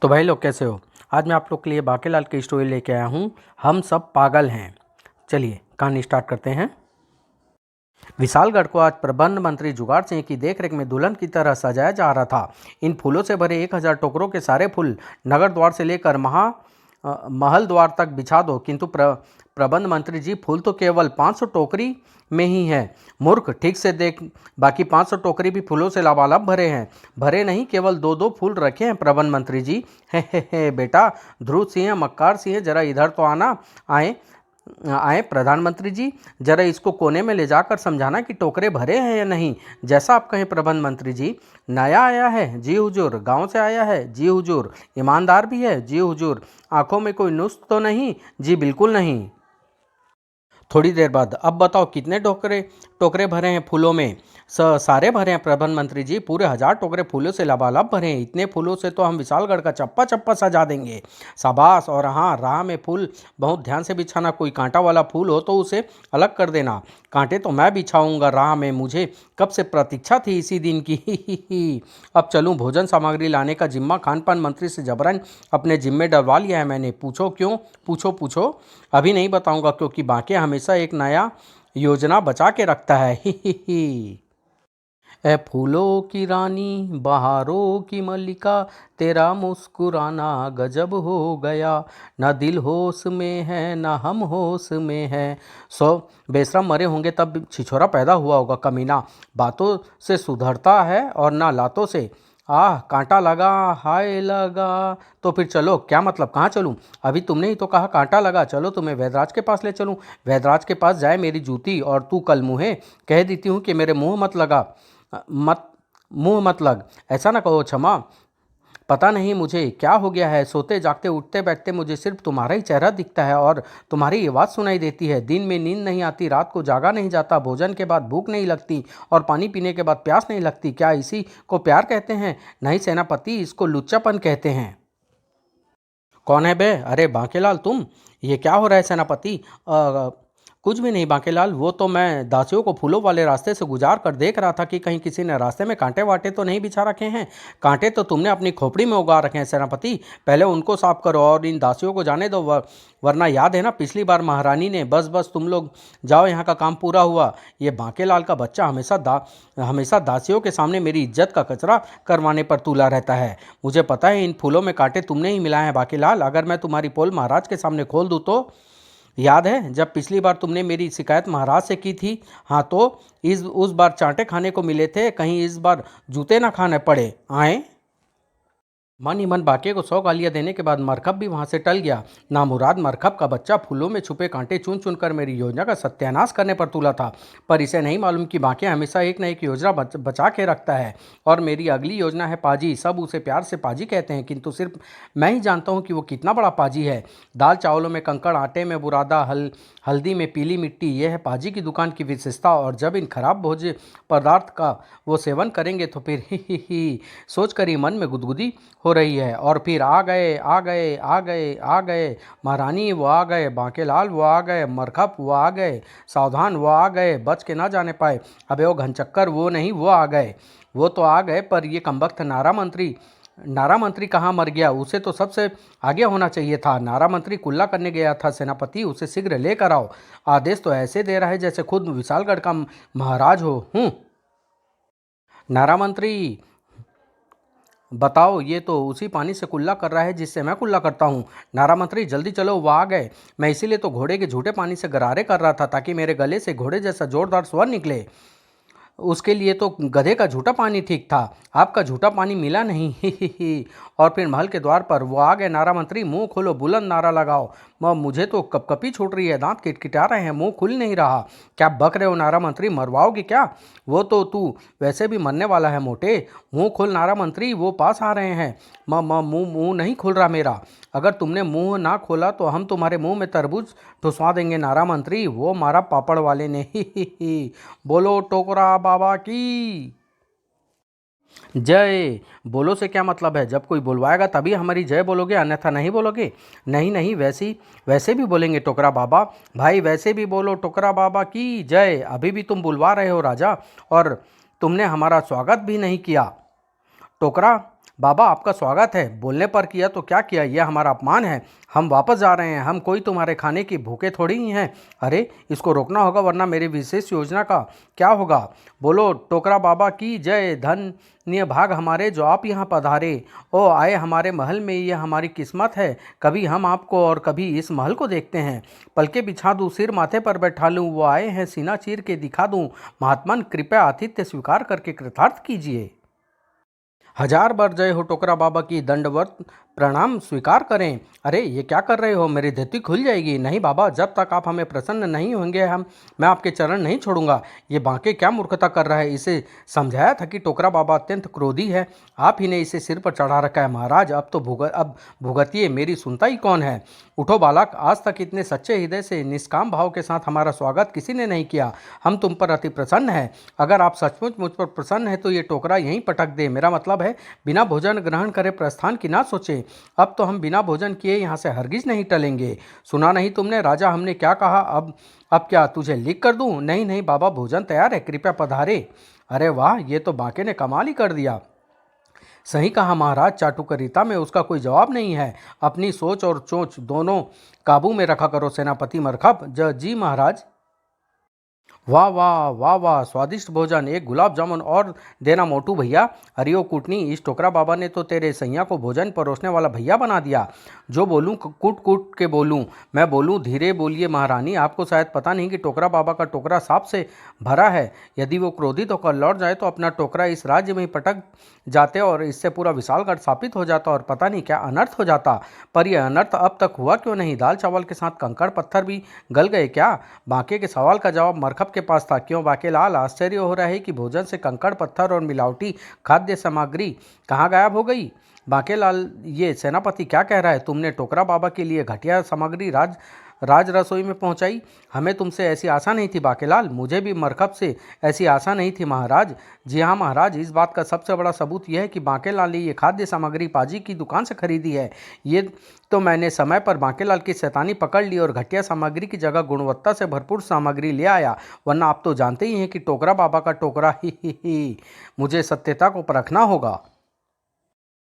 तो भाई लोग कैसे हो। आज मैं आप लोग के लिए बांकेलाल की स्टोरी लेके आया हूँ। हम सब पागल हैं। चलिए कहानी स्टार्ट करते हैं। विशालगढ़ को आज प्रबंध मंत्री जुगाड़ सिंह की देखरेख में दुल्हन की तरह सजाया जा रहा था। इन फूलों से भरे 1000 टोकरों के सारे फूल नगर द्वार से लेकर महल द्वार तक बिछा दो, किंतु प्रबंध मंत्री जी, फूल तो केवल 500 टोकरी में ही है। मूर्ख, ठीक से देख, बाकी 500 टोकरी भी फूलों से लबालब भरे हैं। भरे नहीं, केवल दो दो फूल रखे हैं प्रबंध मंत्री जी। हे बेटा, ध्रुव सिंह, मक्कार सिंह, जरा इधर तो आए आए प्रधानमंत्री जी, जरा इसको कोने में ले जाकर समझाना कि टोकरे भरे हैं या नहीं। जैसा आप कहें प्रबंध मंत्री जी। नया आया है? जी हुजूर। गांव से आया है? जी हुजूर। ईमानदार भी है? जी हुजूर। आंखों में कोई नुस्ख तो नहीं? जी बिल्कुल नहीं। थोड़ी देर बाद, अब बताओ कितने टोकरे टोकरे भरे हैं फूलों में? सारे भरे हैं प्रबंध मंत्री जी, पूरे 1000 टोकरे फूलों से लबालब भरे हैं। इतने फूलों से तो हम विशालगढ़ का चप्पा चप्पा सजा देंगे। शाबाश। और हाँ, राह में फूल बहुत ध्यान से बिछाना। कोई कांटा वाला फूल हो तो उसे अलग कर देना। कांटे तो मैं बिछाऊंगा राह में, मुझे कब से प्रतीक्षा थी इसी दिन की। ही। अब चलूं? भोजन सामग्री लाने का जिम्मा खान पान मंत्री से जबरन अपने जिम्मे डलवा लिया है मैंने। पूछो क्यों? पूछो पूछो। अभी नहीं बताऊंगा, क्योंकि बाकी हमेशा एक नया योजना बचा के रखता है। ही। ए फूलों की रानी, बहारों की मल्लिका, तेरा मुस्कुराना गजब हो गया। न दिल होश में है, न हम होश में है। सो बेशरम मरे होंगे तब छिछोरा पैदा हुआ होगा। कमीना, बातों से सुधरता है और ना लातों से। आह, कांटा लगा, हाय लगा। तो फिर चलो, क्या मतलब, कहाँ चलूँ? अभी तुमने ही तो कहा कांटा लगा। चलो तुम्हें वैद्यराज के पास ले चलूँ। वैद्यराज के पास जाए मेरी जूती, और तू कल मुँहे कह देती हूँ कि मेरे मुँह मत लगा। मत मुंह मत लग। ऐसा ना कहो क्षमा। पता नहीं मुझे क्या हो गया है, सोते जागते उठते बैठते मुझे सिर्फ तुम्हारा ही चेहरा दिखता है और तुम्हारी आवाज़ सुनाई देती है। दिन में नींद नहीं आती, रात को जागा नहीं जाता, भोजन के बाद भूख नहीं लगती और पानी पीने के बाद प्यास नहीं लगती। क्या इसी को प्यार कहते हैं? नहीं सेनापति, इसको लुच्चापन कहते हैं। कौन है बे? अरे बांकेलाल, तुम? ये क्या हो रहा है सेनापति? कुछ भी नहीं बांकेलाल, वो तो मैं दासियों को फूलों वाले रास्ते से गुजार कर देख रहा था कि कहीं किसी ने रास्ते में कांटे वाटे तो नहीं बिछा रखे हैं। कांटे तो तुमने अपनी खोपड़ी में उगा रखे हैं सेनापति। पहले उनको साफ करो और इन दासियों को जाने दो, वरना याद है ना पिछली बार महारानी ने, बस बस तुम लोग जाओ, यहाँ का काम पूरा हुआ। ये बांकेलाल का बच्चा हमेशा दासियों के सामने मेरी इज्जत का कचरा करवाने पर तुला रहता है। मुझे पता है इन फूलों में कांटे तुमने ही मिलाए हैं बांकेलाल। अगर मैं तुम्हारी पोल महाराज के सामने खोल दूँ तो? याद है जब पिछली बार तुमने मेरी शिकायत महाराज से की थी? हाँ, तो इस उस बार चांटे खाने को मिले थे, कहीं इस बार जूते ना खाने पड़े। आए। मन ही मन बाके को 100 गालियां देने के बाद मरकब भी वहां से टल गया। नामुराद मरकब का बच्चा फूलों में छुपे कांटे चुन चुन कर मेरी योजना का सत्यानाश करने पर तुला था। पर इसे नहीं मालूम कि बाके हमेशा एक न एक योजना बचा के रखता है। और मेरी अगली योजना है पाजी। सब उसे प्यार से पाजी कहते हैं, किंतु सिर्फ मैं ही जानता हूँ कि वो कितना बड़ा पाजी है। दाल चावलों में कंकड़, आटे में बुरादा, हल्दी में पीली मिट्टी, यह है पाजी की दुकान की विशेषता। और जब इन खराब भोज्य पदार्थ का वो सेवन करेंगे तो फिर ही सोच कर ही मन में गुदगुदी हो रही है। और फिर आ गए आ गए आ गए आ गए, महारानी वो आ गए, बांकेलाल वो आ गए, मरखप वो आ गए, सावधान वो आ गए, बच के ना जाने पाए। अबे वो घनचक्कर वो नहीं, वो आ गए। वो तो आ गए, पर ये कमबख्त नारा मंत्री कहाँ मर गया? उसे तो सबसे आगे होना चाहिए था। नारा मंत्री कुल्ला करने गया था सेनापति, उसे शीघ्र लेकर आओ। आदेश तो ऐसे दे रहा है जैसे खुद विशालगढ़ का महाराज हो। नारा मंत्री, बताओ, ये तो उसी पानी से कुल्ला कर रहा है जिससे मैं कुल्ला करता हूँ। नारा मंत्री जल्दी चलो, वो आ गए। मैं इसीलिए तो घोड़े के झूठे पानी से गरारे कर रहा था, ताकि मेरे गले से घोड़े जैसा जोरदार स्वर निकले। उसके लिए तो गधे का झूठा पानी ठीक था, आपका झूठा पानी मिला नहीं। ही। और फिर महल के द्वार पर वो आ गए। नारा मंत्री, मुंह खोलो, बुलंद नारा लगाओ। मुझे तो कपकपी छूट रही है, दांत किटकिटा रहे हैं, मुंह खुल नहीं रहा। क्या बक रहे हो नारा मंत्री? मरवाओगे क्या? वो तो तू वैसे भी मरने वाला है मोटे। मुंह खोल नारा मंत्री, वो पास आ रहे हैं। मुंह नहीं खुल रहा मेरा। अगर तुमने मुंह ना खोला तो हम तुम्हारे मुंह में तरबूज ठुसवा देंगे नारा मंत्री, वो मारा पापड़ वाले ने। ही। बोलो टोकरा बाबा की जय। बोलो से क्या मतलब है? जब कोई बुलवाएगा तभी हमारी जय बोलोगे, अन्यथा नहीं बोलोगे? नहीं नहीं, वैसे भी बोलेंगे टोकरा बाबा। भाई वैसे भी बोलो, टोकरा बाबा की जय। अभी भी तुम बुलवा रहे हो राजा, और तुमने हमारा स्वागत भी नहीं किया। टोकरा बाबा आपका स्वागत है, बोलने पर किया तो क्या किया, यह हमारा अपमान है। हम वापस जा रहे हैं, हम कोई तुम्हारे खाने की भूखे थोड़ी ही हैं। अरे इसको रोकना होगा वरना मेरी विशेष योजना का क्या होगा। बोलो टोकरा बाबा की जय। धन्य भाग हमारे जो आप यहाँ पधारे। ओ आए हमारे महल में, ये हमारी किस्मत है। कभी हम आपको और कभी इस महल को देखते हैं। पलके बिछा दूँ, सिर माथे पर बैठा लूँ, वो आए हैं सीना चीर के दिखा दूँ। महात्मन कृपया आतिथ्य स्वीकार करके कृतार्थ कीजिए। हजार बार जय हो टोकरा बाबा की, दंडवत प्रणाम स्वीकार करें। अरे ये क्या कर रहे हो, मेरी धरती खुल जाएगी। नहीं बाबा, जब तक आप हमें प्रसन्न नहीं होंगे मैं आपके चरण नहीं छोड़ूंगा। ये बांके क्या मूर्खता कर रहा है। इसे समझाया था कि टोकरा बाबा अत्यंत क्रोधी है, आप ही ने इसे सिर पर चढ़ा रखा है। महाराज अब भुगतिए, मेरी सुनता ही कौन है। उठो बालक, आज तक इतने सच्चे हृदय से निष्काम भाव के साथ हमारा स्वागत किसी ने नहीं किया। हम तुम पर अति प्रसन्न हैं। अगर आप सचमुच मुझ पर प्रसन्न हैं तो ये टोकरा यहीं पटक दे। मेरा मतलब है बिना भोजन ग्रहण करे प्रस्थान की ना सोचे। अब तो हम बिना भोजन किए यहाँ से हरगिज नहीं टलेंगे। सुना नहीं तुमने राजा, हमने क्या कहा। अब क्या तुझे लिख कर दूं। नहीं नहीं बाबा, भोजन तैयार है, कृपया पधारे। अरे वाह, ये तो बांके ने कमाल ही कर दिया। सही कहा महाराज, चाटुकरिता में उसका कोई जवाब नहीं है। अपनी सोच और चोंच दोनों काबू में रखा करो सेनापति मरखप। जी महाराज। वाह वाह वाह वाह, स्वादिष्ट भोजन। एक गुलाब जामुन और देना मोटू भैया। हरियो कूटनी, इस टोकरा बाबा ने तो तेरे सैया को भोजन परोसने वाला भैया बना दिया। जो बोलूं कूट कूट के बोलूं। मैं बोलूं धीरे बोलिए महारानी, आपको शायद पता नहीं कि टोकरा बाबा का टोकरा सांप से भरा है। यदि वो क्रोधित होकर लौट जाए तो अपना टोकरा इस राज्य में ही पटक जाते और इससे पूरा विशालगढ़ स्थापित हो जाता और पता नहीं क्या अनर्थ हो जाता। पर यह अनर्थ अब तक हुआ क्यों नहीं। दाल चावल के साथ कंकड़ पत्थर भी गल गए क्या। बांके के सवाल का जवाब मरखप के पास था। क्यों बाकेलाल, आश्चर्य हो रहा है कि भोजन से कंकड़ पत्थर और मिलावटी खाद्य सामग्री कहाँ गायब हो गई। बाकेलाल, ये सेनापति क्या कह रहा है। तुमने टोकरा बाबा के लिए घटिया सामग्री राज रसोई में पहुंचाई। हमें तुमसे ऐसी आशा नहीं थी बाकेलाल। मुझे भी मरखप से ऐसी आशा नहीं थी महाराज। जी हाँ महाराज, इस बात का सबसे बड़ा सबूत यह है कि बाकेलाल ने ये खाद्य सामग्री पाजी की दुकान से खरीदी है। ये तो मैंने समय पर बाकेलाल की शैतानी पकड़ ली और घटिया सामग्री की जगह गुणवत्ता से भरपूर सामग्री ले आया। वरना आप तो जानते ही हैं कि टोकरा बाबा का टोकरा ही। मुझे सत्यता को परखना होगा।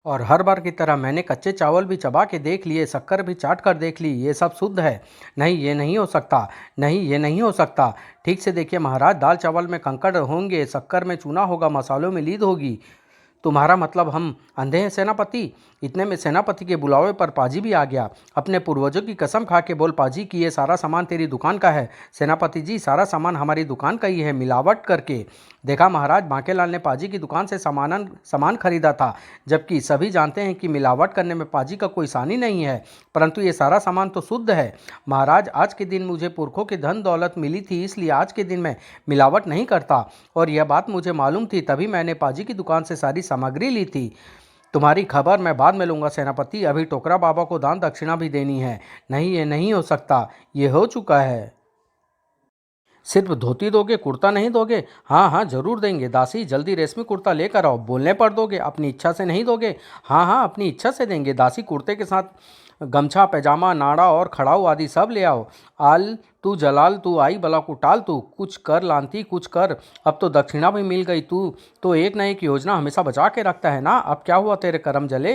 और हर बार की तरह मैंने कच्चे चावल भी चबा के देख लिए, शक्कर भी चाट कर देख ली, ये सब शुद्ध है। नहीं ये नहीं हो सकता, नहीं ये नहीं हो सकता। ठीक से देखिए महाराज, दाल चावल में कंकड़ होंगे, शक्कर में चूना होगा, मसालों में लीद होगी। तुम्हारा मतलब हम अंधे हैं सेनापति। इतने में सेनापति के बुलावे पर पाजी भी आ गया। अपने पूर्वजों की कसम खा के बोल पाजी कि ये सारा सामान तेरी दुकान का है। सेनापति जी, सारा सामान हमारी दुकान का ही है, मिलावट करके। देखा महाराज, बांकेलाल ने पाजी की दुकान से सामान खरीदा था, जबकि सभी जानते हैं कि मिलावट करने में पाजी का कोई सानी नहीं है। परंतु ये सारा सामान तो शुद्ध है महाराज। आज के दिन मुझे पुरखों की धन दौलत मिली थी, इसलिए आज के दिन मैं मिलावट नहीं करता। और यह बात मुझे मालूम थी, तभी मैंने पाजी की दुकान से सारी सामग्री ली थी। तुम्हारी खबर मैं बाद में लूँगा सेनापति, अभी टोकरा बाबा को दान दक्षिणा भी देनी है। नहीं ये नहीं हो सकता, ये हो चुका है। सिर्फ धोती दोगे, कुर्ता नहीं दोगे। हाँ हाँ जरूर देंगे। दासी जल्दी रेशमी कुर्ता लेकर आओ। बोलने पर दोगे, अपनी इच्छा से नहीं दोगे। हाँ हाँ अपनी इच्छा से देंगे। दासी कुर्ते के साथ गमछा, पैजामा, नाड़ा और खड़ाऊ आदि सब ले आओ। आल तू जलाल, तू आई बला कुटाल, तू कुछ कर लांती कुछ कर। अब तो दक्षिणा भी मिल गई। तू तो एक न एक योजना हमेशा बचा के रखता है ना। अब क्या हुआ, तेरे कर्म जले।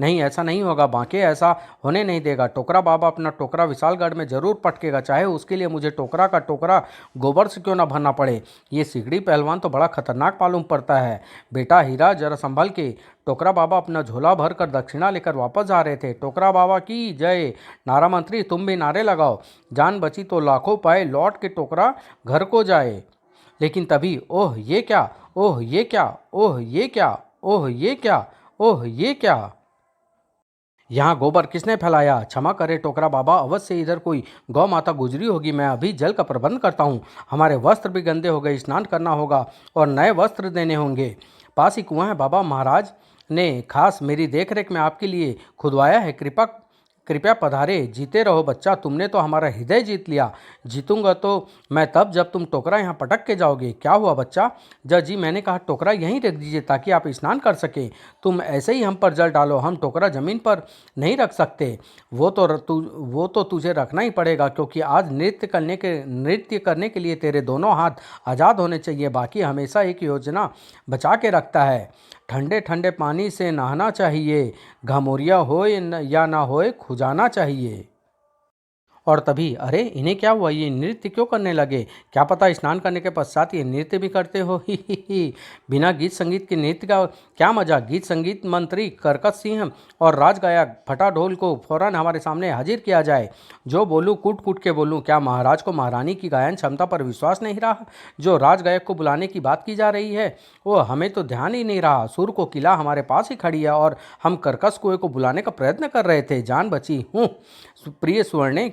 नहीं ऐसा नहीं होगा बांके, ऐसा होने नहीं देगा। टोकरा बाबा अपना टोकरा विशालगढ़ में जरूर पटकेगा, चाहे उसके लिए मुझे टोकरा का टोकरा गोबर से क्यों ना भरना पड़े। ये सिगड़ी पहलवान तो बड़ा खतरनाक मालूम पड़ता है। बेटा हीरा, जरा संभल के। टोकरा बाबा अपना झोला भर कर दक्षिणा लेकर वापस जा रहे थे। टोकरा बाबा की जय। नारा मंत्री तुम भी नारे लगाओ। जान बची तो लाखों पाए, लौट के टोकरा घर को जाए। लेकिन तभी ओह ये क्या, ओह ये क्या, ओह ये क्या, ओह ये क्या, ओह ये क्या। यहाँ गोबर किसने फैलाया। क्षमा करे टोकरा बाबा, अवश्य से इधर कोई गौ माता गुजरी होगी। मैं अभी जल का प्रबंध करता हूँ। हमारे वस्त्र भी गंदे हो गए, स्नान करना होगा और नए वस्त्र देने होंगे। पास ही कुआं है, बाबा महाराज ने खास मेरी देखरेख में आपके लिए खुदवाया है। कृपया पधारे। जीते रहो बच्चा, तुमने तो हमारा हृदय जीत लिया। जीतूंगा तो मैं तब जब तुम टोकरा यहाँ पटक के जाओगे। क्या हुआ बच्चा। जज जी, मैंने कहा टोकरा यहीं रख दीजिए ताकि आप स्नान कर सकें। तुम ऐसे ही हम पर जल डालो, हम टोकरा जमीन पर नहीं रख सकते। वो तो तुझे रखना ही पड़ेगा, क्योंकि आज नृत्य करने के लिए तेरे दोनों हाथ आज़ाद होने चाहिए। बाकी हमेशा एक योजना बचा के रखता है। ठंडे ठंडे पानी से नहाना चाहिए, घमौरिया होए या ना होए खुजाना चाहिए। और तभी अरे इन्हें क्या हुआ, ये नृत्य क्यों करने लगे? क्या पता स्नान करने के पश्चात ये नृत्य भी करते हो। ही। बिना गीत संगीत के नृत्य का क्या मजा। गीत संगीत मंत्री करकत सिंह और राज गायक फटा ढोल को फौरन हमारे सामने हाजिर किया जाए। जो बोलूं कूट कूट के बोलूं। क्या महाराज को महारानी की गायन क्षमता पर विश्वास नहीं रहा? जो राज गायक को बुलाने की बात की जा रही है वो हमें तो ध्यान ही नहीं रहा। सुर को किला हमारे पास ही खड़ी है और हम कर्कश कुएं को बुलाने का प्रयत्न कर रहे थे। जान बची हूँ। प्रिय स्वर्णे,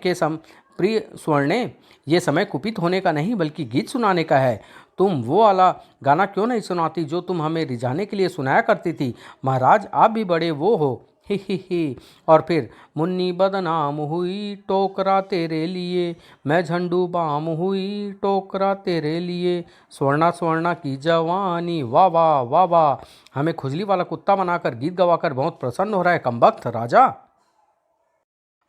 ये समय कुपित होने का नहीं बल्कि गीत सुनाने का है। तुम वो वाला गाना क्यों नहीं सुनाती जो तुम हमें रिझाने के लिए सुनाया करती थी? महाराज आप भी बड़े वो हो। ही। और फिर मुन्नी बदनाम हुई टोकरा तेरे लिए, मैं झंडू बाम हुई टोकरा तेरे लिए, स्वर्णा स्वर्णा की जवानी वाह वाह वाह वाह। हमें खुजली वाला कुत्ता बनाकर गीत गवाकर बहुत प्रसन्न हो रहा है कमबख्त राजा।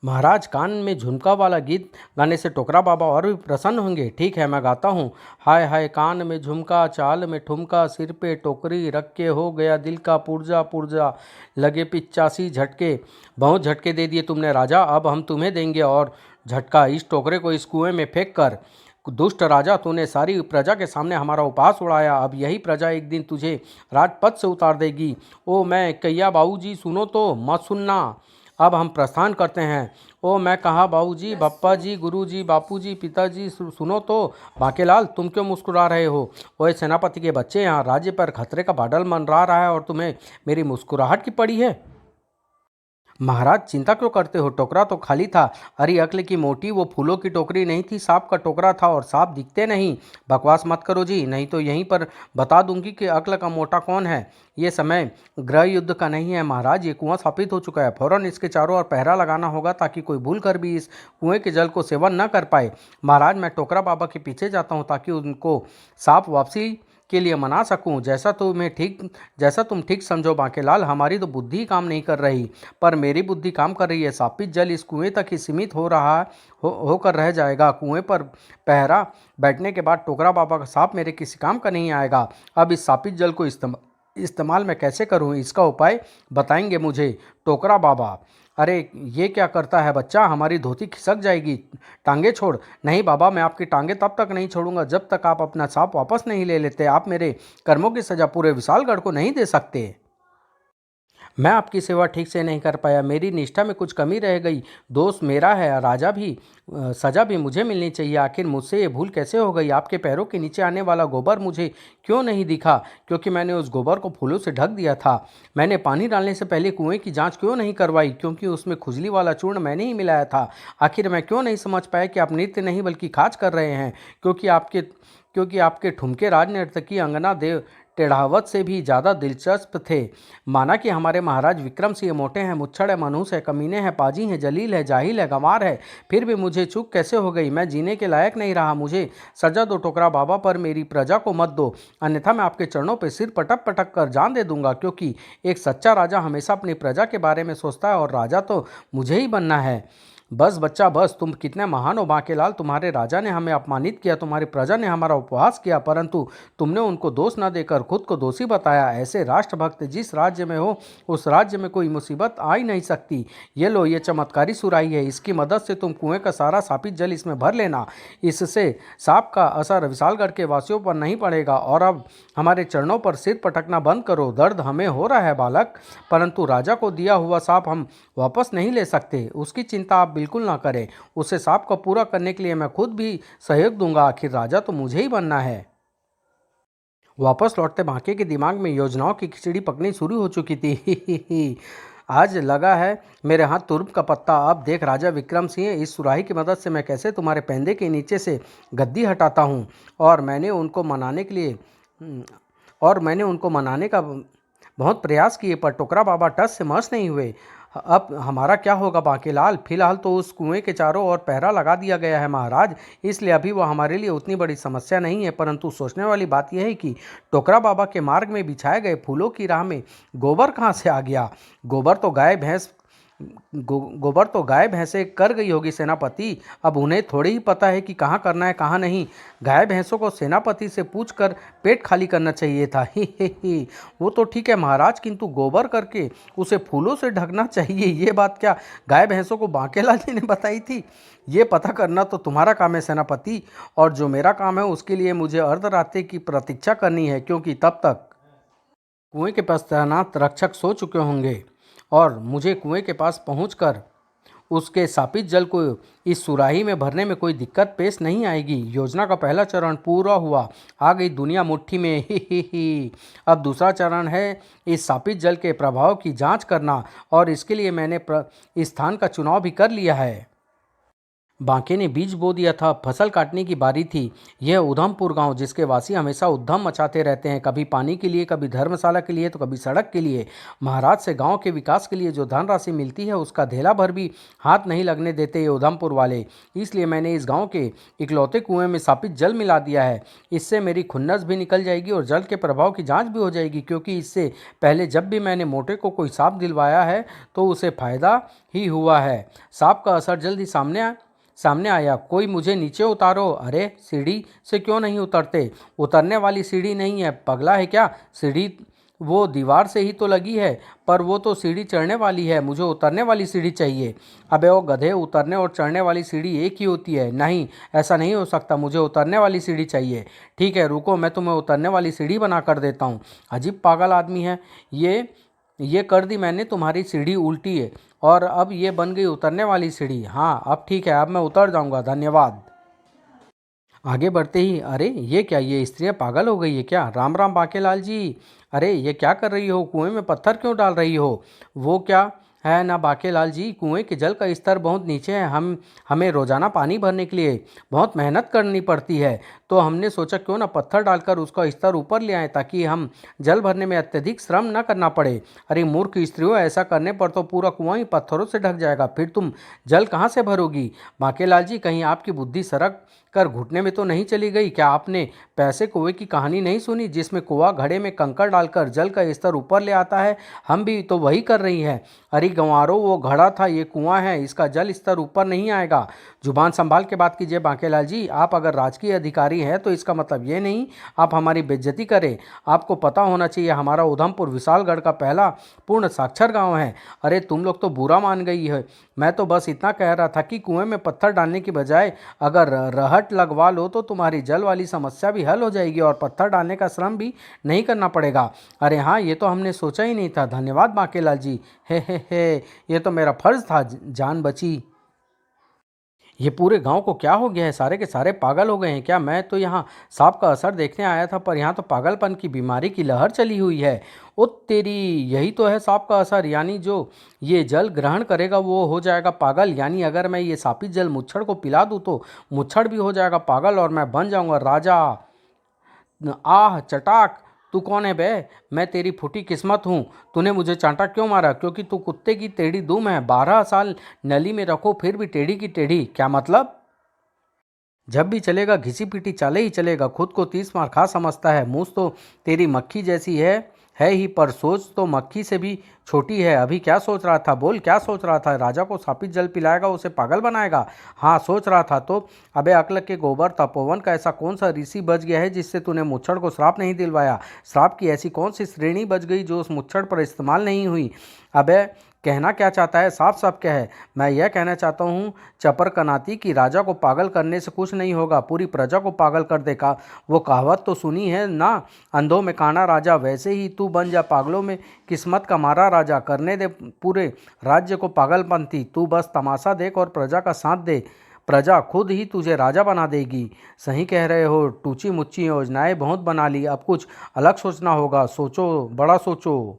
महाराज कान में झुमका वाला गीत गाने से टोकरा बाबा और भी प्रसन्न होंगे। ठीक है मैं गाता हूँ। हाय हाय कान में झुमका चाल में ठुमका, सिर पे टोकरी रख के हो गया दिल का पुर्जा पुर्जा, लगे 85 झटके। बहुत झटके दे दिए तुमने राजा, अब हम तुम्हें देंगे और झटका। इस टोकरे को इस कुएं में फेंक कर। दुष्ट राजा, तूने सारी प्रजा के सामने हमारा उपहास उड़ाया। अब यही प्रजा एक दिन तुझे राजपद से उतार देगी। ओ मैं कैया बाबूजी सुनो तो, मत सुनना। अब हम प्रस्थान करते हैं। ओ मैं कहा बाबूजी, बप्पा जी, गुरुजी, बापूजी, पिताजी सुनो तो। बांकेलाल तुम क्यों मुस्कुरा रहे हो? ओए सेनापति के बच्चे, यहाँ राज्य पर खतरे का बादल मंडरा रहा है और तुम्हें मेरी मुस्कुराहट की पड़ी है। महाराज चिंता क्यों करते हो? टोकरा तो खाली था। अरे अक्ल की मोटी, वो फूलों की टोकरी नहीं थी, सांप का टोकरा था और सांप दिखते नहीं। बकवास मत करो जी, नहीं तो यहीं पर बता दूंगी कि अक्ल का मोटा कौन है। ये समय गृह युद्ध का नहीं है महाराज, ये कुआं स्थापित हो चुका है। फौरन इसके चारों ओर पहरा लगाना होगा ताकि कोई भूल कर भी इस कुएं के जल को सेवन न कर पाए। महाराज मैं टोकरा बाबा के पीछे जाता हूँ ताकि उनको सांप वापसी के लिए मना सकूं। जैसा तुम ठीक समझो बांकेलाल। हमारी तो बुद्धि काम नहीं कर रही, पर मेरी बुद्धि काम कर रही है। स्थापित जल इस कुएं तक ही सीमित होकर रह जाएगा। कुएं पर पहरा बैठने के बाद टोकरा बाबा का सांप मेरे किसी काम का नहीं आएगा। अब इस स्थापित जल को इस्तेमाल मैं कैसे करूं, इसका उपाय बताएंगे मुझे टोकरा बाबा। अरे ये क्या करता है बच्चा, हमारी धोती खिसक जाएगी। टांगे छोड़। नहीं बाबा, मैं आपकी टांगे तब तक नहीं छोड़ूंगा जब तक आप अपना सांप वापस नहीं ले लेते। आप मेरे कर्मों की सजा पूरे विशालगढ़ को नहीं दे सकते। मैं आपकी सेवा ठीक से नहीं कर पाया, मेरी निष्ठा में कुछ कमी रह गई। दोष मेरा है, राजा भी सजा भी मुझे मिलनी चाहिए। आखिर मुझसे ये भूल कैसे हो गई? आपके पैरों के नीचे आने वाला गोबर मुझे क्यों नहीं दिखा? क्योंकि मैंने उस गोबर को फूलों से ढक दिया था। मैंने पानी डालने से पहले कुएं की जांच क्यों नहीं करवाई? क्योंकि उसमें खुजली वाला चूर्ण मैंने ही मिलाया था। आखिर मैं क्यों नहीं समझ पाया कि आप नृत्य नहीं बल्कि खाज कर रहे हैं? क्योंकि आपके ठुमके राज नर्तकी अंगना देव टेढ़ावत से भी ज़्यादा दिलचस्प थे। माना कि हमारे महाराज विक्रम सिंह मोटे हैं, मुच्छड़ है, मनहूस है, कमीने हैं, पाजी हैं, जलील है, जाहिल है, गंवार है, फिर भी मुझे चूक कैसे हो गई? मैं जीने के लायक नहीं रहा। मुझे सजा दो टोकरा बाबा, पर मेरी प्रजा को मत दो, अन्यथा मैं आपके चरणों पर सिर पटक पटक कर जान दे दूंगा। क्योंकि एक सच्चा राजा हमेशा अपनी प्रजा के बारे में सोचता है और राजा तो मुझे ही बनना है। बस बच्चा बस, तुम कितने महान हो बांकेलाल। तुम्हारे राजा ने हमें अपमानित किया, तुम्हारी प्रजा ने हमारा उपहास किया, परंतु तुमने उनको दोष न देकर खुद को दोषी बताया। ऐसे राष्ट्रभक्त जिस राज्य में हो उस राज्य में कोई मुसीबत आ ही नहीं सकती। ये लो, ये चमत्कारी सुराही है, इसकी मदद से तुम कुएं का सारा सापित जल इसमें भर लेना। इससे सांप का असर विशालगढ़ के वासियों पर नहीं पड़ेगा। और अब हमारे चरणों पर सिर पटकना बंद करो। दर्द हमें हो रहा है बालक, परंतु राजा को दिया हुआ सांप हम वापस नहीं ले सकते। उसकी चिंता आप बिल्कुल ना करें। उसे सांप को पूरा करने के लिए मैं खुद भी सहयोग दूंगा। आखिर राजा तो मुझे ही बनना है। वापस लौटते बांके के दिमाग में योजनाओं की खिचड़ी पकनी शुरू हो चुकी थी। आज लगा है मेरे हाथ तुर्ब का पत्ता। अब देख राजा विक्रम सिंह, इस सुराही की मदद से मैं कैसे तुम्हारे पैंदे के नीचे से गद्दी हटाता हूँ। और मैंने उनको मनाने का बहुत प्रयास किए, पर टोकरा बाबा टस से मस नहीं हुए। अब हमारा क्या होगा बांकेलाल? फिलहाल तो उस कुएं के चारों ओर पहरा लगा दिया गया है महाराज, इसलिए अभी वो हमारे लिए उतनी बड़ी समस्या नहीं है। परंतु सोचने वाली बात यह है कि टोकरा बाबा के मार्ग में बिछाए गए फूलों की राह में गोबर कहाँ से आ गया? गोबर तो गाय भैंस गोबर तो गाय भैंसे कर गई होगी सेनापति, अब उन्हें थोड़ी ही पता है कि कहाँ करना है कहाँ नहीं। गाय भैंसों को सेनापति से पूछकर पेट खाली करना चाहिए था। ही वो तो ठीक है महाराज, किंतु गोबर करके उसे फूलों से ढकना चाहिए, ये बात क्या गाय भैंसों को बांकेलाल जी ने बताई थी? ये पता करना तो तुम्हारा काम है सेनापति, और जो मेरा काम है उसके लिए मुझे अर्धरात्रि की प्रतीक्षा करनी है, क्योंकि तब तक कुएं के पास तैनात रक्षक सो चुके होंगे और मुझे कुएं के पास पहुंचकर उसके स्थापित जल को इस सुराही में भरने में कोई दिक्कत पेश नहीं आएगी। योजना का पहला चरण पूरा हुआ, आ गई दुनिया मुट्ठी में। ही। अब दूसरा चरण है इस स्थापित जल के प्रभाव की जांच करना, और इसके लिए मैंने स्थान का चुनाव भी कर लिया है। बांके ने बीज बो दिया था, फसल काटने की बारी थी। यह उधमपुर गांव, जिसके वासी हमेशा उद्यम मचाते रहते हैं, कभी पानी के लिए, कभी धर्मशाला के लिए, तो कभी सड़क के लिए। महाराज से गांव के विकास के लिए जो धनराशि मिलती है उसका धेला भर भी हाथ नहीं लगने देते ये उधमपुर वाले। इसलिए मैंने इस गाँव के इकलौते कुएं में स्थापित जल मिला दिया है। इससे मेरी खुन्नस भी निकल जाएगी और जल के प्रभाव की जाँच भी हो जाएगी, क्योंकि इससे पहले जब भी मैंने मोटे को कोई सांप दिलवाया है तो उसे फायदा ही हुआ है। सांप का असर जल्दी सामने आया। कोई मुझे नीचे उतारो। अरे सीढ़ी से क्यों नहीं उतरते? उतरने वाली सीढ़ी नहीं है, पगला है क्या? सीढ़ी वो दीवार से ही तो लगी है, पर वो तो सीढ़ी चढ़ने वाली है, मुझे उतरने वाली सीढ़ी चाहिए। अबे ओ गधे, उतरने और चढ़ने वाली सीढ़ी एक ही होती है। नहीं, ऐसा नहीं हो सकता, मुझे उतरने वाली सीढ़ी चाहिए। ठीक है रुको, मैं तुम्हें उतरने वाली सीढ़ी बना कर देता हूँ। अजीब पागल आदमी है ये कर दी मैंने तुम्हारी सीढ़ी उल्टी है, और अब ये बन गई उतरने वाली सीढ़ी। हाँ अब ठीक है, अब मैं उतर जाऊंगा, धन्यवाद। आगे बढ़ते ही, अरे ये क्या, ये स्त्रियां पागल हो गई है क्या? राम राम बांकेलाल जी। अरे ये क्या कर रही हो? कुएं में पत्थर क्यों डाल रही हो? वो क्या है ना बांकेलाल जी, कुएं के जल का स्तर बहुत नीचे है। हमें रोजाना पानी भरने के लिए बहुत मेहनत करनी पड़ती है, तो हमने सोचा क्यों ना पत्थर डालकर उसका स्तर ऊपर ले आए, ताकि हम जल भरने में अत्यधिक श्रम न करना पड़े। अरे मूर्ख स्त्रियों, ऐसा करने पर तो पूरा कुआं ही पत्थरों से ढक जाएगा, फिर तुम जल कहाँ से भरोगी? बांकेलाल जी, कहीं आपकी बुद्धि सरक कर घुटने में तो नहीं चली गई? क्या आपने पैसे कुएं की कहानी नहीं सुनी, जिसमें कुआं घड़े में कंकड़ डालकर जल का स्तर ऊपर ले आता है? हम भी तो वही कर रही हैं। अरे गंवारो, वो घड़ा था, ये कुआं है, इसका जल स्तर ऊपर नहीं आएगा। जुबान संभाल के बात कीजिए बांकेलाल जी, आप अगर राजकीय अधिकारी हैं तो इसका मतलब ये नहीं आप हमारी बेइज्जती करें। आपको पता होना चाहिए हमारा उधमपुर विशालगढ़ का पहला पूर्ण साक्षर गांव है। अरे तुम लोग तो बुरा मान गई है, मैं तो बस इतना कह रहा था कि कुएं में पत्थर डालने की बजाय अगर रहट लगवा लो तो तुम्हारी जल वाली समस्या भी हल हो जाएगी और पत्थर डालने का श्रम भी नहीं करना पड़ेगा। अरे हाँ, ये तो हमने सोचा ही नहीं था, धन्यवाद बांकेलाल जी। हे, ये तो मेरा फर्ज था, जान बची। ये पूरे गांव को क्या हो गया है? सारे के सारे पागल हो गए हैं क्या? मैं तो यहाँ सांप का असर देखने आया था, पर यहाँ तो पागलपन की बीमारी की लहर चली हुई है। ओ तेरी, यही तो है सांप का असर, यानी जो ये जल ग्रहण करेगा वो हो जाएगा पागल। यानी अगर मैं ये सापित जल मुच्छड़ को पिला दूँ तो मुच्छड़ भी हो जाएगा पागल और मैं बन जाऊंगा राजा। आह चटाक, तू कौन है बे? मैं तेरी फूटी किस्मत हूँ। तूने मुझे चांटा क्यों मारा? क्योंकि तू कुत्ते की टेढ़ी दुम है। 12 साल नली में रखो फिर भी टेढ़ी की टेढ़ी, क्या मतलब? जब भी चलेगा घिसी पीटी चाले ही चलेगा, खुद को 30 मार खा समझता है। मूछ तो तेरी मक्खी जैसी है ही, पर सोच तो मक्खी से भी छोटी है। अभी क्या सोच रहा था? बोल, क्या सोच रहा था? राजा को सापित जल पिलाएगा, उसे पागल बनाएगा? हाँ सोच रहा था तो। अबे अक्ल के गोबर, तपोवन का ऐसा कौन सा ऋषि बच गया है जिससे तूने मुच्छड़ को श्राप नहीं दिलवाया? श्राप की ऐसी कौन सी श्रेणी बच गई जो उस मुच्छड़ पर इस्तेमाल नहीं हुई? अबे कहना क्या चाहता है? साफ साफ क्या है? मैं यह कहना चाहता हूँ चपर कनाती कि राजा को पागल करने से कुछ नहीं होगा, पूरी प्रजा को पागल कर देगा। वो कहावत तो सुनी है ना, अंधों में काना राजा। वैसे ही तू बन जा पागलों में किस्मत का मारा राजा, करने दे पूरे राज्य को पागलपंथी। तू बस तमाशा देख और प्रजा का साथ दे, प्रजा खुद ही तुझे राजा बना देगी। सही कह रहे हो, टूची मुच्ची योजनाएं बहुत बना ली, अब कुछ अलग सोचना होगा। सोचो, बड़ा सोचो।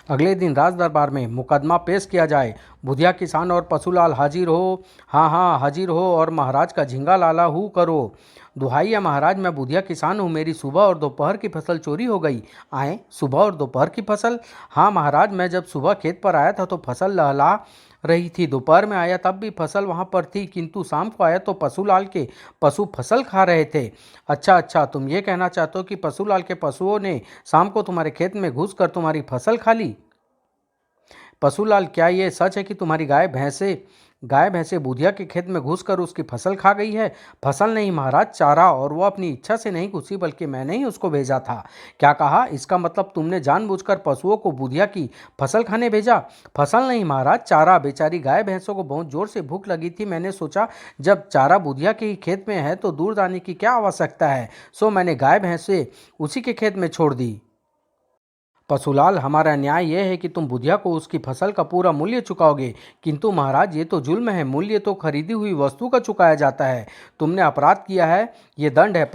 अगले दिन राज दरबार में मुकदमा पेश किया जाए। बुधिया किसान और पशुलाल हाजिर हो। हाँ हाँ हाजिर हो और महाराज का झिंगा लाला हु करो। दुहाई है महाराज, मैं बुधिया किसान हूँ, मेरी सुबह और दोपहर की फसल चोरी हो गई। आए, सुबह और दोपहर की फसल? हाँ महाराज, मैं जब सुबह खेत पर आया था तो फसल लहला रही थी, दोपहर में आया तब भी फसल वहाँ पर थी, किंतु शाम को आया तो पशुलाल के पशु फसल खा रहे थे। अच्छा, तुम ये कहना चाहते हो कि पशुलाल के पशुओं ने शाम को तुम्हारे खेत में घुस कर तुम्हारी फसल खा ली? पशुलाल, क्या ये सच है कि तुम्हारी गाय भैंसे बुधिया के खेत में घुसकर उसकी फसल खा गई है? फसल नहीं महाराज, चारा, और वो अपनी इच्छा से नहीं घुसी बल्कि मैंने ही उसको भेजा था। क्या कहा? इसका मतलब तुमने जानबूझकर पशुओं को बुधिया की फसल खाने भेजा? फसल नहीं महाराज, चारा। बेचारी गाय भैंसों को बहुत जोर से भूख लगी थी। मैंने सोचा जब चारा बुधिया के ही खेत में है तो दूर जाने की क्या आवश्यकता है, सो मैंने गाय भैंसे उसी के खेत में छोड़ दी। पशुलाल, हमारा न्याय यह है कि तुम बुधिया को उसकी फसल का पूरा मूल्य चुकाओगे। किंतु महाराज, ये तो जुल्म है। मूल्य तो खरीदी हुई वस्तु का चुकाया जाता है। तुमने अपराध किया है, ये दंड है।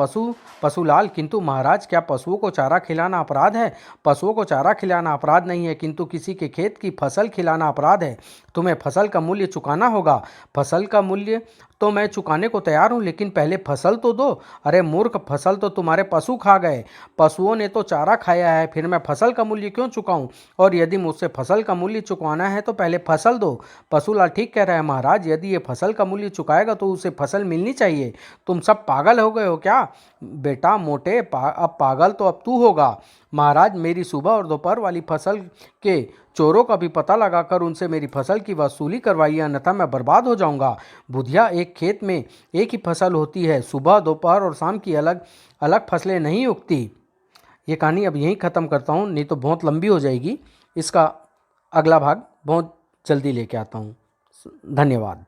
पशुलाल, किंतु महाराज, क्या पशुओं को चारा खिलाना अपराध है? पशुओं को चारा खिलाना अपराध नहीं है, किंतु किसी के खेत की फसल खिलाना अपराध है। तुम्हें फसल का मूल्य चुकाना होगा। फसल का मूल्य तो मैं चुकाने को तैयार हूँ, लेकिन पहले फसल तो दो। अरे मूर्ख, फसल तो तुम्हारे पशु खा गए। पशुओं ने तो चारा खाया है, फिर मैं फसल का मूल्य क्यों चुकाऊं? और यदि मुझसे फसल का मूल्य चुकवाना है तो पहले फसल दो। पशुलाल ठीक कह रहा है महाराज, यदि ये फसल का मूल्य चुकाएगा तो उसे फसल मिलनी चाहिए। तुम सब पागल हो गए हो क्या? बेटा मोटे, अब पागल तो अब तू होगा। महाराज, मेरी सुबह और दोपहर वाली फसल के चोरों का भी पता लगाकर उनसे मेरी फसल की वसूली करवाइए, अन्यथा मैं बर्बाद हो जाऊंगा। बुधिया, एक खेत में एक ही फसल होती है, सुबह दोपहर और शाम की अलग अलग फसलें नहीं उगती। ये कहानी अब यहीं ख़त्म करता हूँ, नहीं तो बहुत लंबी हो जाएगी। इसका अगला भाग बहुत जल्दी लेके आता हूँ। धन्यवाद।